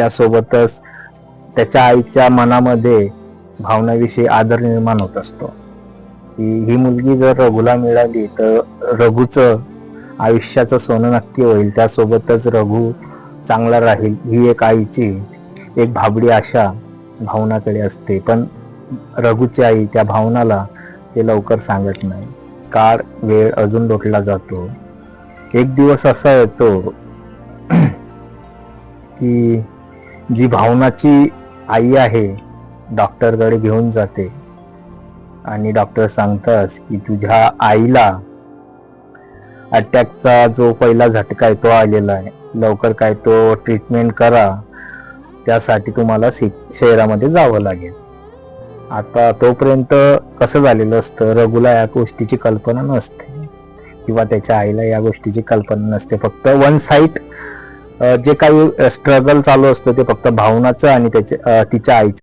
त्यासोबतच त्याच्या आईच्या मनामध्ये भावनाविषयी आदर निर्माण होत असतो की ही मुलगी जर रघुला मिळाली तर रघुचं आयुष्याचं सोनं नक्की होईल, त्यासोबतच रघु चांगला राहील, ही एक आईची एक भाबडी आशा भावनाकडे असते. पण रघुची आई त्या भावनाला ते लवकर सांगत नाही. काळ वेळ अजून लोटला जातो. एक दिवस असा येतो की जी भावनाची आई आहे डॉक्टरकडे घेऊन जाते आणि डॉक्टर सांगतात की तुझ्या आईला अटॅकचा जो पहिला झटका आहे तो आलेला आहे, लवकर काय तो ट्रीटमेंट करा, त्यासाठी तुम्हाला शहरामध्ये जावं लागेल. आता तोपर्यंत कसं झालेलं असतं, रघुला या गोष्टीची कल्पना नसते किंवा त्याच्या आईला या गोष्टीची कल्पना नसते. फक्त वन साइड जे काही स्ट्रगल चालू असतं ते फक्त भावनाचं आणि तिच्या आईचं